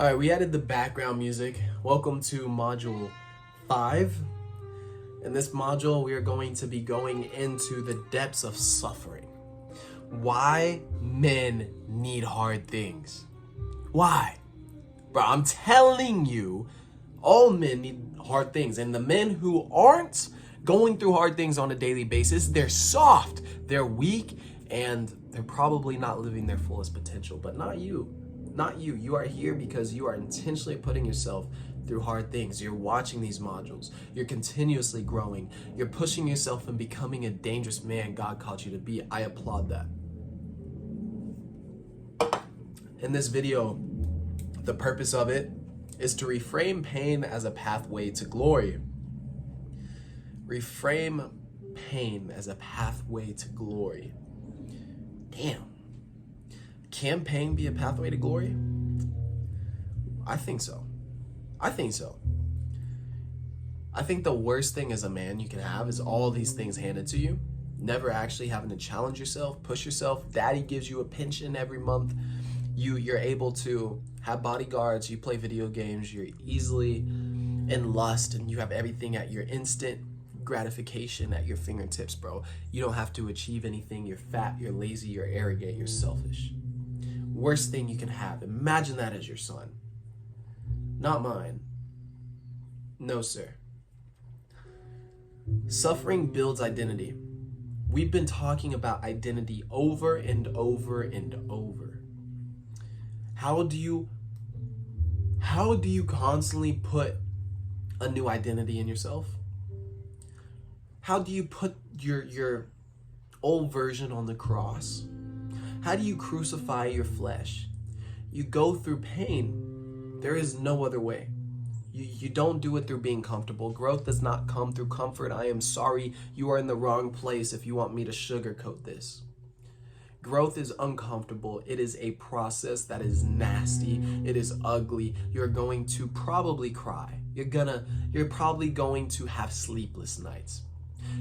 All right, we added the background music. Welcome to module 5. In this module, we are going to be going into the depths of suffering. Why men need hard things. Why? Bro, I'm telling you, all men need hard things. And the men who aren't going through hard things on a daily basis, they're soft, they're weak, and they're probably not living their fullest potential. But not you. Not you. You are here because you are intentionally putting yourself through hard things. You're watching these modules. You're continuously growing. You're pushing yourself and becoming a dangerous man God called you to be. I applaud that. In this video, the purpose of it is to reframe pain as a pathway to glory. Reframe pain as a pathway to glory. Damn. Can pain be a pathway to glory? I think so. I think the worst thing as a man you can have is all these things handed to you, never actually having to challenge yourself, push yourself. Daddy gives you a pension every month. You're able to have bodyguards, you play video games, you're easily in lust, and you have everything at your instant gratification at your fingertips, bro. You don't have to achieve anything. You're fat, you're lazy, you're arrogant, you're selfish. Worst thing you can have. Imagine that as your son. Not mine. No, sir. Suffering builds identity. We've been talking about identity over and over and over. How do you constantly put a new identity in yourself? How do you put your old version on the cross? How do you crucify your flesh? You go through pain. There is no other way. You don't do it through being comfortable. Growth does not come through comfort. I am sorry, you are in the wrong place if you want me to sugarcoat this. Growth is uncomfortable. It is a process that is nasty. It is ugly. You're going to probably cry. You're probably going to have sleepless nights.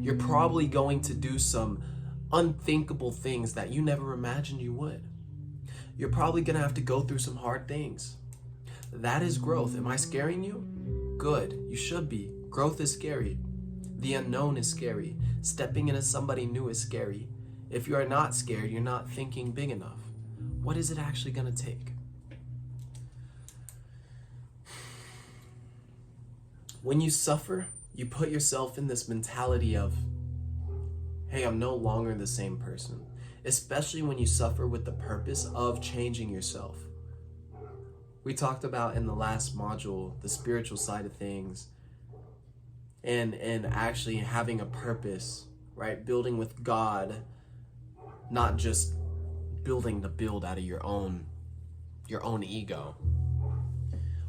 You're probably going to do some unthinkable things that you never imagined you would. You're probably gonna have to go through some hard things. That is growth. Am I scaring you? Good. You should be. Growth is scary. The unknown is scary. Stepping into somebody new is scary. If you are not scared, you're not thinking big enough. What is it actually gonna take? When you suffer, you put yourself in this mentality of, hey, I'm no longer the same person, especially when you suffer with the purpose of changing yourself. We talked about in the last module, the spiritual side of things and actually having a purpose, right? Building with God, not just building to build out of your own ego.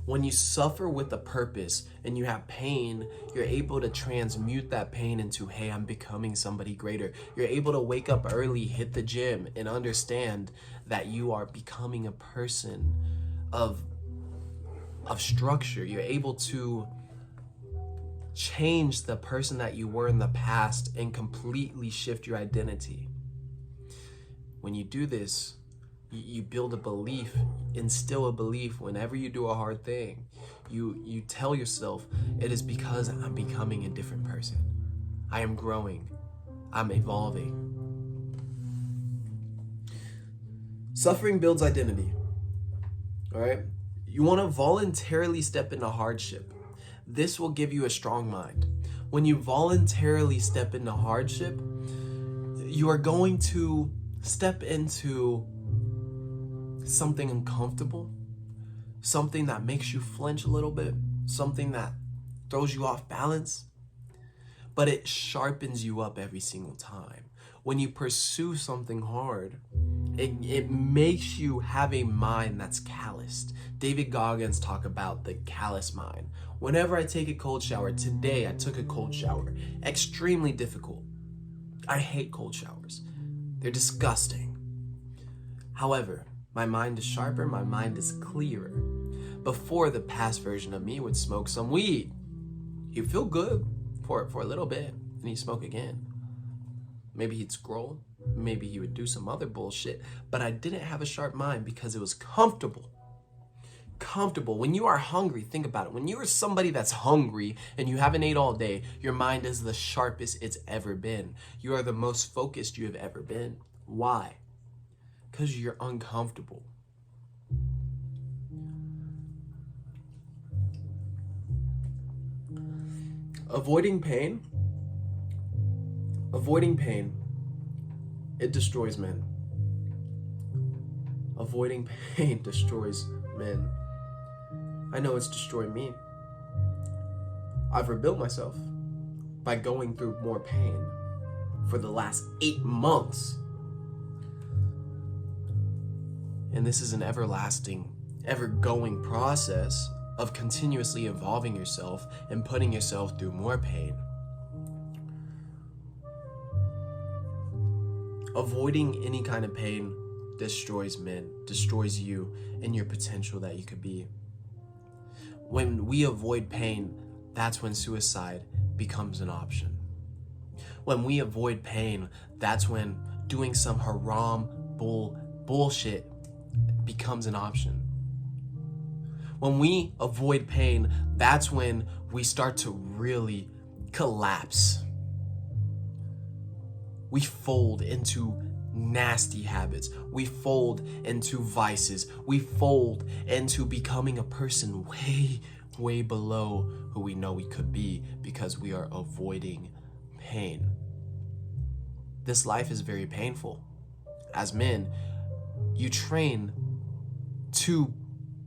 When you suffer with a purpose and you have pain, you're able to transmute that pain into, hey, I'm becoming somebody greater. You're able to wake up early, hit the gym, and understand that you are becoming a person of structure. You're able to change the person that you were in the past and completely shift your identity. When you do this, you build a belief, instill a belief whenever you do a hard thing. You tell yourself, it is because I'm becoming a different person. I am growing. I'm evolving. Suffering builds identity. All right? You want to voluntarily step into hardship. This will give you a strong mind. When you voluntarily step into hardship, you are going to step into something uncomfortable, something that makes you flinch a little bit, something that throws you off balance, but it sharpens you up every single time. When you pursue something hard, it makes you have a mind that's calloused. David Goggins talk about the callous mind. Whenever I take a cold shower, today I took a cold shower, extremely difficult. I hate cold showers. They're disgusting. However, my mind is sharper, my mind is clearer. Before, the past version of me would smoke some weed. He'd feel good for a little bit, and he'd smoke again. Maybe he'd scroll, maybe he would do some other bullshit, but I didn't have a sharp mind because it was comfortable. comfortable, when you are hungry, think about it. When you are somebody that's hungry and you haven't ate all day, your mind is the sharpest it's ever been. You are the most focused you have ever been. Why? Because you're uncomfortable. Avoiding pain, it destroys men. Avoiding pain destroys men. I know it's destroyed me. I've rebuilt myself by going through more pain for the last 8 months. And this is an everlasting, ever-going process of continuously evolving yourself and putting yourself through more pain. Avoiding any kind of pain destroys men, destroys you and your potential that you could be. When we avoid pain, that's when suicide becomes an option. When we avoid pain, that's when doing some haram bullshit becomes an option. When we avoid pain, that's when we start to really collapse. We fold into nasty habits. We fold into vices. We fold into becoming a person way below who we know we could be because we are avoiding pain. This life is very painful. As men, you train to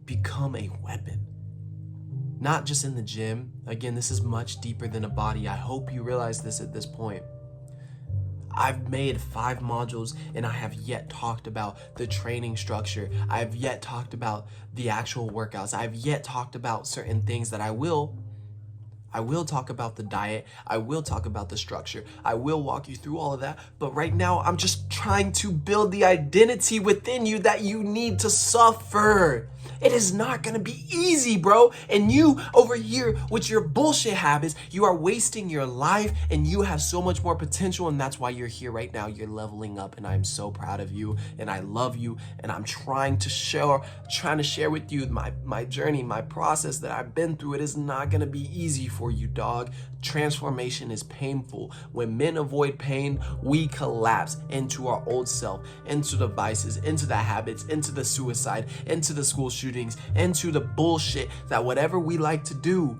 become a weapon. Not just in the gym. Again, this is much deeper than a body. I hope you realize this at this point. I've made 5 modules and I have yet talked about the training structure. I've yet talked about the actual workouts. I've yet talked about certain things that I will talk about the diet. I will talk about the structure. I will walk you through all of that. But right now, I'm just trying to build the identity within you that you need to suffer. It is not gonna be easy, bro. And you over here with your bullshit habits, you are wasting your life and you have so much more potential, and that's why you're here right now. You're leveling up and I'm so proud of you and I love you, and I'm trying to share with you my journey, my process that I've been through. It is not gonna be easy for you, dog. Transformation is painful. When men avoid pain, we collapse into our old self, into the vices, into the habits, into the suicide, into the school shootings, into the bullshit that whatever we like to do.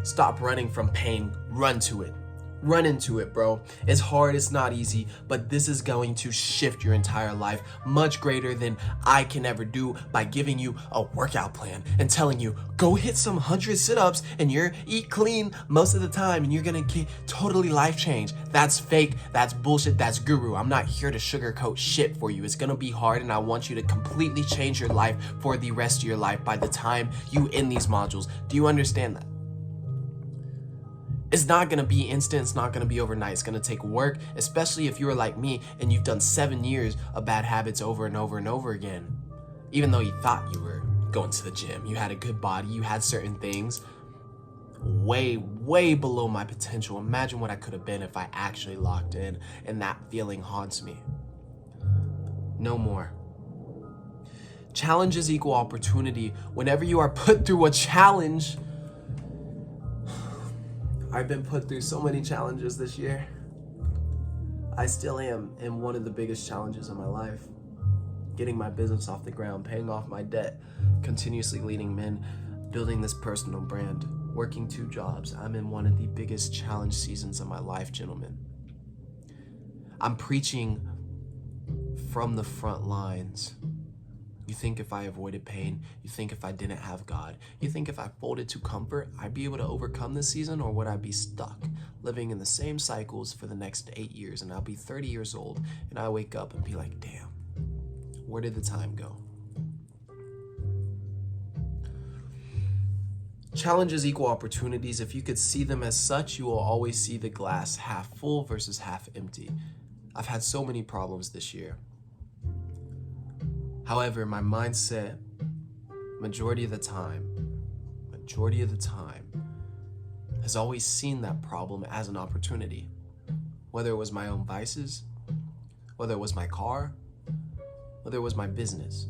Stop running from pain, run to it. Run into it, bro. It's hard, it's not easy, but this is going to shift your entire life much greater than I can ever do by giving you a workout plan and telling you, go hit some 100 sit-ups and you're eat clean most of the time and you're gonna get totally life change. That's fake, that's bullshit, that's guru. I'm not here to sugarcoat shit for you. It's gonna be hard and I want you to completely change your life for the rest of your life by the time you end these modules. Do you understand that? It's not gonna be instant, it's not gonna be overnight. It's gonna take work, especially if you're like me and you've done 7 years of bad habits over and over and over again. Even though you thought you were going to the gym, you had a good body, you had certain things way below my potential. Imagine what I could have been if I actually locked in, and that feeling haunts me. No more. Challenges equal opportunity. Whenever you are put through a challenge, I've been put through so many challenges this year. I still am in one of the biggest challenges of my life. Getting my business off the ground, paying off my debt, continuously leading men, building this personal brand, working 2 jobs. I'm in one of the biggest challenge seasons of my life, gentlemen. I'm preaching from the front lines. You think if I avoided pain, you think if I didn't have God, you think if I folded to comfort, I'd be able to overcome this season, or would I be stuck living in the same cycles for the next 8 years, and I'll be 30 years old and I wake up and be like, damn, where did the time go? Challenges equal opportunities. If you could see them as such, you will always see the glass half full versus half empty. I've had so many problems this year. However, my mindset, majority of the time, has always seen that problem as an opportunity. Whether it was my own vices, whether it was my car, whether it was my business.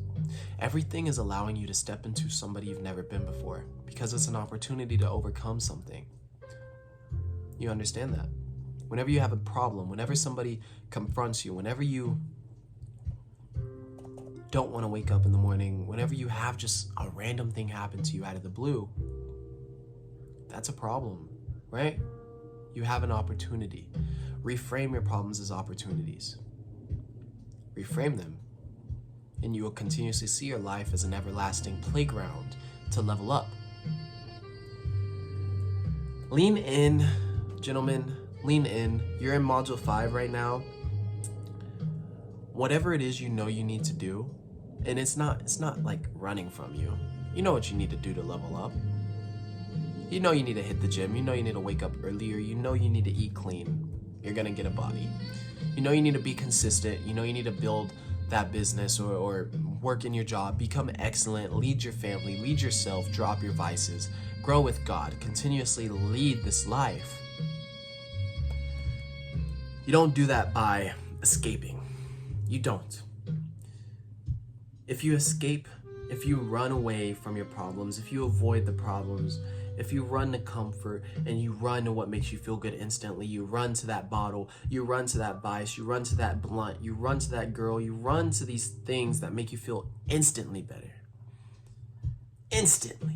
Everything is allowing you to step into somebody you've never been before because it's an opportunity to overcome something. You understand that? Whenever you have a problem, whenever somebody confronts you, whenever you don't want to wake up in the morning, whenever you have just a random thing happen to you out of the blue, that's a problem, right? You have an opportunity. Reframe your problems as opportunities. Reframe them, and you will continuously see your life as an everlasting playground to level up. Lean in, gentlemen, lean in. You're in module 5 right now. Whatever it is you know you need to do, and it's not like running from you. You know what you need to do to level up. You know you need to hit the gym. You know you need to wake up earlier. You know you need to eat clean. You're gonna get a body. You know you need to be consistent. You know you need to build that business or work in your job, become excellent, lead your family, lead yourself, drop your vices, grow with God, continuously lead this life. You don't do that by escaping. You don't. If you escape, if you run away from your problems, if you avoid the problems, if you run to comfort and you run to what makes you feel good instantly, you run to that bottle, you run to that vice, you run to that blunt, you run to that girl, you run to these things that make you feel instantly better. Instantly.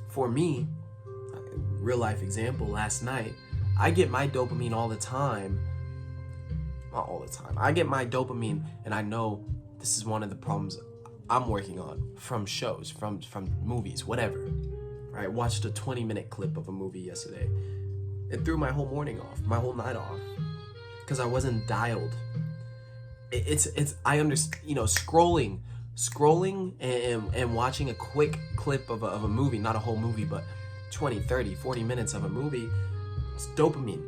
For me, real life example, last night, I get my dopamine all the time. Not all the time. I get my dopamine and I know this is one of the problems I'm working on from shows, from movies, whatever. I watched a 20-minute clip of a movie yesterday. It threw my whole morning off, my whole night off, because I wasn't dialed. I understand, scrolling and watching a quick clip of a movie, not a whole movie, but 20, 30, 40 minutes of a movie. It's dopamine.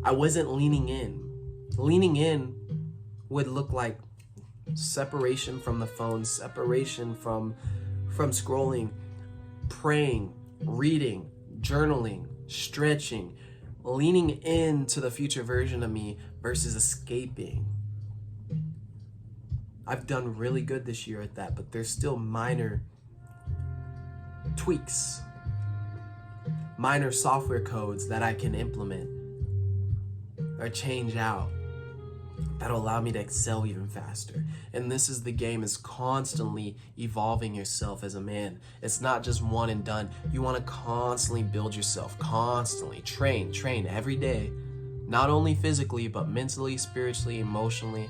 I wasn't leaning in. Leaning in would look like separation from the phone, separation from scrolling, praying, reading, journaling, stretching, leaning into the future version of me versus escaping. I've done really good this year at that, but there's still minor tweaks, minor software codes that I can implement or change out that'll allow me to excel even faster. And this is the game, is constantly evolving yourself as a man. It's not just one and done. You want to constantly build yourself, constantly train every day, not only physically, but mentally, spiritually, emotionally.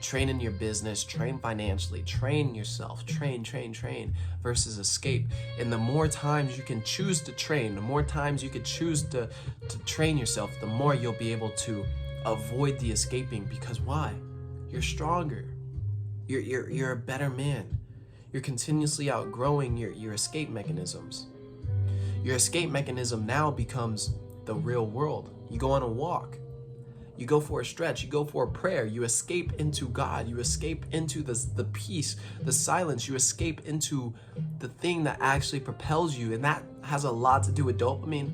Train in your business, train financially, train yourself, train versus escape. And the more times you can choose to train, the more times you can choose to train yourself, the more you'll be able to avoid the escaping. Because why? You're stronger. You're a better man. You're continuously outgrowing your escape mechanisms. Your escape mechanism now becomes the real world. You go on a walk. You go for a stretch, you go for a prayer, you escape into God, you escape into the peace, the silence, you escape into the thing that actually propels you. And that has a lot to do with dopamine.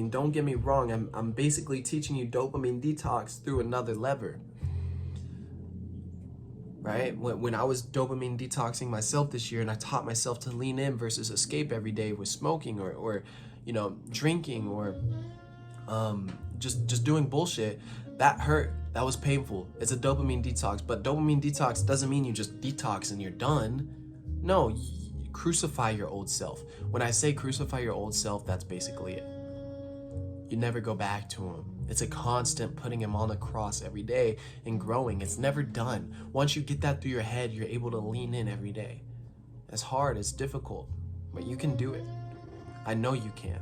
Don't get me wrong, I'm basically teaching you dopamine detox through another lever. Right? When I was dopamine detoxing myself this year and I taught myself to lean in versus escape every day with smoking or drinking or just doing bullshit, that hurt. That was painful. It's a dopamine detox, but dopamine detox doesn't mean you just detox and you're done. No, crucify your old self. When I say crucify your old self, that's basically it. You never go back to him. It's a constant putting him on the cross every day and growing. It's never done. Once you get that through your head, you're able to lean in every day. It's hard, it's difficult, but you can do it. I know you can.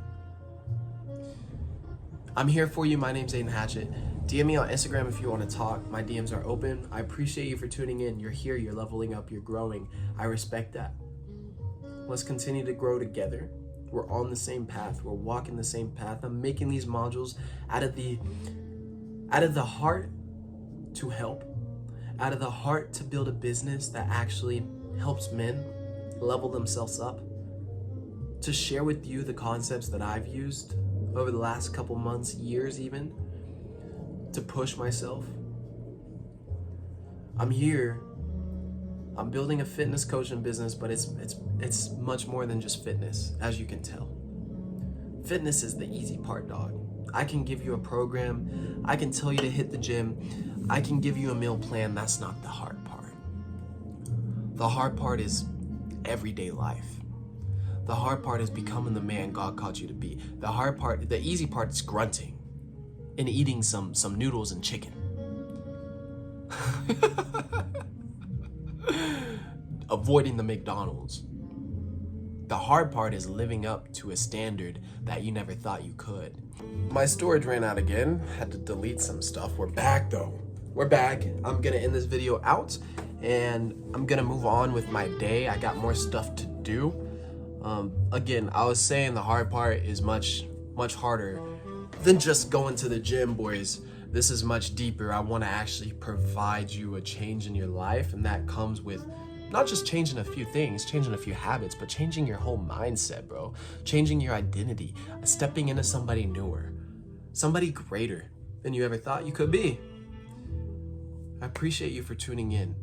I'm here for you. My name's Aidenhatchett. DM me on Instagram if you want to talk. My DMs are open. I appreciate you for tuning in. You're here, you're leveling up, you're growing. I respect that. Let's continue to grow together. We're on the same path. We're walking the same path. I'm making these modules out of the heart to help, out of the heart to build a business that actually helps men level themselves up, to share with you the concepts that I've used over the last couple months, years even, to push myself. I'm here. I'm building a fitness coaching business, but it's much more than just fitness, as you can tell. Fitness is the easy part, dog. I can give you a program. I can tell you to hit the gym. I can give you a meal plan. That's not the hard part. The hard part is everyday life. The hard part is becoming the man God called you to be. The easy part is grunting and eating some noodles and chicken. Avoiding the McDonald's. The hard part is living up to a standard that you never thought you could. My storage ran out again. Had to delete some stuff. We're back though. We're back. I'm gonna end this video out and I'm gonna move on with my day. I got more stuff to do. Again, I was saying the hard part is much harder than just going to the gym, boys. This is much deeper. I want to actually provide you a change in your life, and that comes with not just changing a few things, changing a few habits, but changing your whole mindset, bro. Changing your identity, stepping into somebody newer, somebody greater than you ever thought you could be. I appreciate you for tuning in.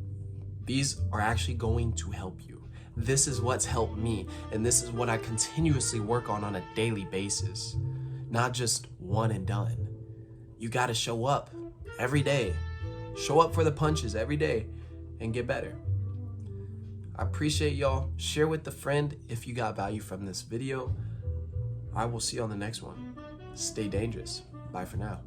These are actually going to help you. This is what's helped me, and this is what I continuously work on a daily basis. Not just one and done. You gotta show up every day. Show up for the punches every day and get better. I appreciate y'all. Share with a friend if you got value from this video. I will see you on the next one. Stay dangerous. Bye for now.